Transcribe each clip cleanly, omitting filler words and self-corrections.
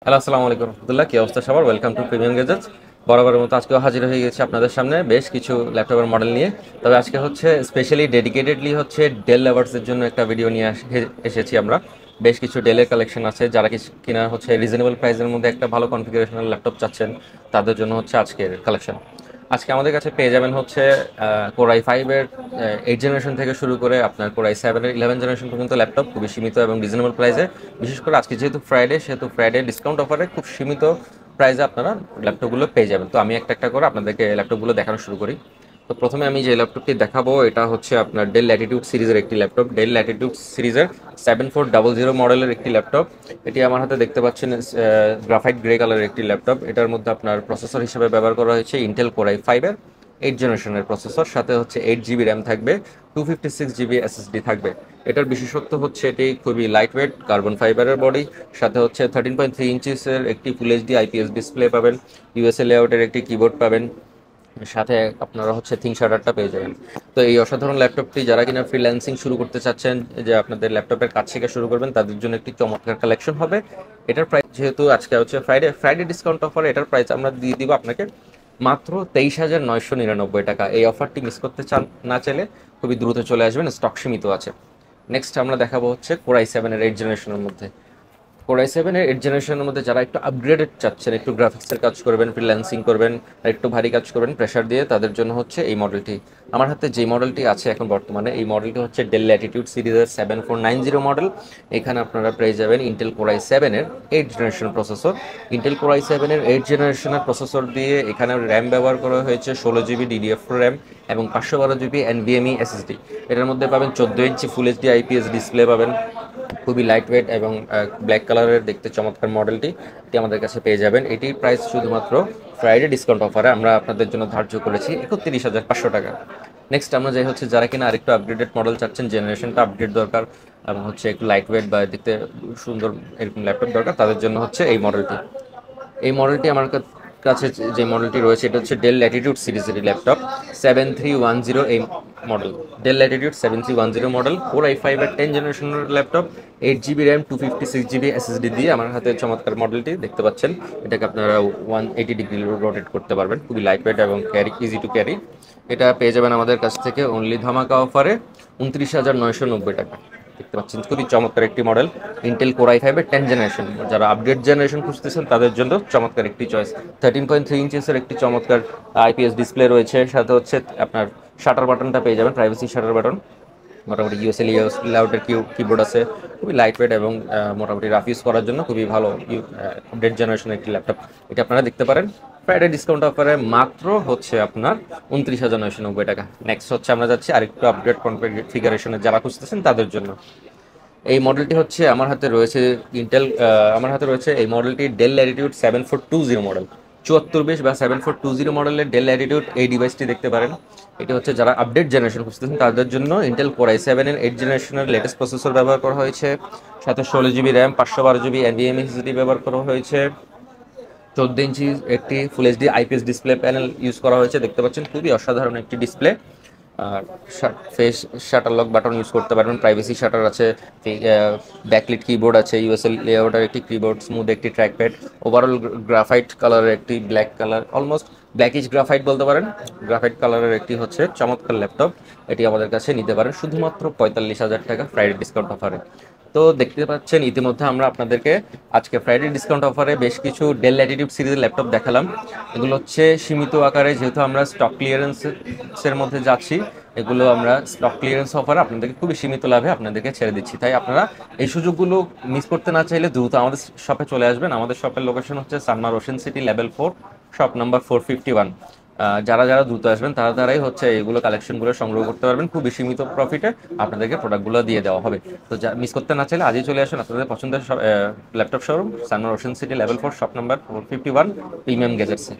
Hello, আসসালামু আলাইকুম রহমতুল্লাহ। কি অবস্থা সবার? Welcome to premium gadgets. বরাবরের মতো আজকেও হাজির হয়ে গেছি আপনাদের সামনে বেশ কিছু ল্যাপটপের মডেল নিয়ে। তবে আজকে হচ্ছে স্পেশালি ডেডিকেটেডলি হচ্ছে ডেল লাভার্সের জন্য একটা ভিডিও নিয়ে এসেছি আমরা। বেশ কিছু ডেলের কালেকশন আছে, যারা কিনা হচ্ছে রিজনেবল প্রাইসের মধ্যে একটা ভালো কনফিগারেশনের ল্যাপটপ চাচ্ছেন, তাদের জন্য হচ্ছে আজকের কালেকশন। আজকে আমাদের কাছে পেয়ে যাবেন হচ্ছে কোরাই ফাইভের 8 জেনারেশন থেকে শুরু করে আপনার কোরাই সেভেনের 11 জেনারেশন পর্যন্ত ল্যাপটপ খুবই সীমিত এবং রিজনেবল প্রাইসে। বিশেষ করে আজকে যেহেতু ফ্রাইডে, সেহেতু ফ্রাইডে ডিসকাউন্ট অফারে খুব সীমিত প্রাইসে আপনারা ল্যাপটপগুলো পেয়ে যাবেন। তো আমি একটা একটা করে আপনাদেরকে ল্যাপটপগুলো দেখানো শুরু করি। তো প্রথমে আমি যে ল্যাপটপটি দেখাবো, এটা হচ্ছে আপনার ডেল ল্যাটিটিউড সিরিজের একটি ল্যাপটপ। ডেল ল্যাটিটিউড সিরিজের 7400 মডেলের একটি ল্যাপটপ। এটি আমার হাতে দেখতে পাচ্ছেন গ্রাফাইট গ্রে কালারের একটি ল্যাপটপ। এটার মধ্যে আপনার প্রসেসর হিসেবে ব্যবহার করা হয়েছে ইন্টেল কোরাই ফাইভের 8 জেনারেশনের প্রসেসর, সাথে হচ্ছে 8 জিবি র্যাম থাকবে, 256 জিবি এসএসডি থাকবে। এটার বিশেষত্ব হচ্ছে এটি খুবই লাইট ওয়েট কার্বন ফাইবারের বডি, সাথে হচ্ছে 13.3 ইঞ্চিসের একটি ফুল এইচডি আইপিএস ডিসপ্লে পাবেন, ইউএসএ লেআউটের একটি কিবোর্ড পাবেন, সাথে আপনারা হচ্ছে থিং শাটারটা পেয়ে যাবেন। তো এই অসাধারণ ল্যাপটপটি যারা কিনা ফ্রিল্যান্সিং শুরু করতে চাচ্ছেন, যে আপনাদের ল্যাপটপের কাজ থেকে শুরু করবেন, তাদের জন্য একটি চমৎকার কালেকশন হবে। এটার প্রাইস যেহেতু আজকে হচ্ছে ফ্রাইডে ডিসকাউন্ট অফারে এটার প্রাইস আমরা দিয়ে দিব আপনাকে মাত্র 23,999 টাকা। এই অফারটি মিস করতে চান না চাইলে খুবই দ্রুত চলে আসবেন, স্টক সীমিত আছে। নেক্সট আমরা দেখাবো হচ্ছে কোরাই সেভেনের 8 জেনারেশনের মধ্যে। কোরাই সেভেনের 8 জেনারেশনের মধ্যে যারা একটু আপগ্রেডেড চাচ্ছেন, একটু গ্রাফিক্সের কাজ করবেন, ফ্রিল্যান্সিং করবেন, আর একটু ভারী কাজ করবেন প্রেশার দিয়ে, তাদের জন্য হচ্ছে এই মডেলটি। আমার হাতে যে মডেলটি আছে এখন বর্তমানে, এই মডেলটি হচ্ছে ডেল ল্যাটিটিউড সিরিজের 7490 মডেল। এখানে আপনারা পেয়ে যাবেন ইন্টেল কোরাই সেভেনের 8 জেনারেশন প্রসেসর। ইন্টেল কোরাই সেভেনের 8 জেনারেশনের প্রসেসর দিয়ে এখানে র্যাম ব্যবহার করা হয়েছে 16 জিবি ডিডিএফ র্যাম এবং 512 জিবি এনভিএমই এসএসডি। এটার মধ্যে পাবেন 14 ইঞ্চি ফুল এইচডি আইপিএস ডিসপ্লে পাবেন, খুবই লাইট ওয়েট এবং ব্ল্যাক কালারের দেখতে চমৎকার মডেলটি। এটি আমাদের কাছে পেয়ে যাবেন। এটির প্রাইস শুধুমাত্র ফ্রাইডে ডিসকাউন্ট অফারে আমরা আপনাদের জন্য ধার্য করেছি 31,500 টাকা। নেক্সট আমরা যাই হচ্ছে যারা কিনা আরেকটু আপগ্রেডেড মডেল চাচ্ছেন, জেনারেশনটা আপগ্রেড দরকার এবং হচ্ছে একটু লাইট ওয়েট বা দেখতে সুন্দর এরকম ল্যাপটপ দরকার, তাদের জন্য হচ্ছে এই মডেলটি। এই মডেলটি আমার কাছে যে মডেলটি রয়েছে, এটা হচ্ছে ডেল ল্যাটিটিউড সিরিজের ল্যাপটপ 7310। এই model del Latitude 7310 model, core i5 এর 10 জেনারেশনের laptop, 8 GB RAM, 256 GB SSD দিয়ে আমার হাতে চমৎকার মডেলটি দেখতে পাচ্ছেন। এটাকে আপনারা 180 ডিগ্রি রোটেট করতে পারবেন, খুবই লাইট ওয়েট এবং ইজি টু ক্যারি। এটা পেয়ে যাবেন আমাদের কাছ থেকে অনলি ধামাকা অফারে 29,990 টাকা। দেখতে পাচ্ছেন খুবই চমৎকার একটি মডেল, ইন্টেল কোর i5 এর 10 জেনারেশন। যারা আপডেট জেনারেশন খুঁজতেছেন তাদের জন্য চমৎকার একটি চয়েস। 13.3 ইঞ্চেসের একটি চমৎকার আইপিএস ডিসপ্লে রয়েছে, সাথে হচ্ছে আপনার শাটার বাটনটা পেয়ে যাবেন, প্রাইভেসি শাটার বাটন। মোটামুটি ইউএসএ লেআউটের কিবোর্ড আছে, খুবই লাইট ওয়েট এবং মোটামুটি রাফ ইউজ করার জন্য খুবই ভালো আপডেট জেনারেশনের একটি ল্যাপটপ। এটা আপনারা দেখতে পারেন ফ্রাইডে ডিসকাউন্ট অফারে মাত্র হচ্ছে আপনার 29,990 টাকা। নেক্সট হচ্ছে আমরা যাচ্ছি আরেকটু আপডেট কনফিগারেশনের যারা খুঁজতেছেন তাদের জন্য। এই মডেলটি হচ্ছে আমার হাতে রয়েছে আমার হাতে রয়েছে এই মডেলটি ডেল ল্যাটিটিউড 7420 মডেল। 7420 বা 7420 মডেলের ডেল ল্যাটিটিউড এই ডিভাইসটি দেখতে পারেন। এটি হচ্ছে যারা আপডেট জেনারেশন খুঁজতেছেন তাদের জন্য। ইন্টেল কোর i7-এর 8 জেনারেশনের লেটেস্ট প্রসেসর ব্যবহার করা হয়েছে, সাথে 16 GB RAM, 512 GB NVMe SSD ব্যবহার করা হয়েছে, 14 ইঞ্চি একটি full HD IPS display panel use করা হয়েছে। দেখতে পাচ্ছেন খুবই অসাধারণ একটি ডিসপ্লে। আর face shutter lock button use করতে পারবেন, প্রাইভেসি শাটার আছে, ব্যাকলিট কিবোর্ড আছে, ইউএসএল লেআউটের একটি কিবোর্ড, স্মুথ একটি ট্র্যাকপ্যাড, ওভারঅল গ্রাফাইট কালারের একটি black colour, almost blackish graphite বলতে পারেন, গ্রাফাইট কালারের একটি হচ্ছে চমৎকার ল্যাপটপ। এটি আমাদের কাছে নিতে পারেন শুধুমাত্র 45,000 টাকা ফ্রাইডে ডিসকাউন্ট অফারে। তো দেখতে পাচ্ছেন ইতিমধ্যে আমরা আপনাদেরকে আজকে ফ্রাইডে ডিসকাউন্ট অফারে বেশ কিছু ডেল ল্যাটিটিউড সিরিজের ল্যাপটপ দেখালাম। এগুলো হচ্ছে সীমিত আকারে, যেহেতু আমরা স্টক ক্লিয়ারেন্সের মধ্যে যাচ্ছি, এগুলো আমরা স্টক ক্লিয়ারেন্স অফারে আপনাদেরকে খুবই সীমিত লাভে আপনাদেরকে ছেড়ে দিচ্ছি। তাই আপনারা এই সুযোগগুলো মিস করতে না চাইলে দ্রুত আমাদের শপে চলে আসবেন। আমাদের শপের লোকেশন হচ্ছে Sanmar ocean city level 4, shop number 451। যারা যারা দ্রুত আসবেন তারাই হচ্ছে এইগুলো কালেকশনগুলো সংগ্রহ করতে পারবেন, খুবই সীমিত প্রফিটে আপনাদেরকে প্রোডাক্টগুলো দিয়ে দেওয়া হবে। তো মিস করতে না চাইলে আজই চলে আসুন আপনাদের পছন্দের laptop showroom Sanmar ocean city level 4, shop number 451, premium গ্যাজেটসে।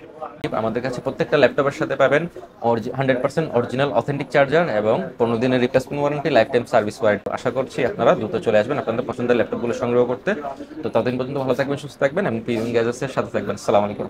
আমাদের কাছে প্রত্যেকটা ল্যাপটপের সাথে পাবেন 100% অরিজিনাল অথেন্টিক চার্জার এবং 15 দিনের replacement warranty, life time service warranty. আশা করছি আপনারা দ্রুত চলে আসবেন আপনাদের পছন্দের ল্যাপটপগুলো সংগ্রহ করতে। তো ততদিন পর্যন্ত ভালো থাকবেন, সুস্থ থাকবেন এবং প্রিমিয়াম গ্যাজেটসের সাথে থাকবেন। আসসালামু আলাইকুম।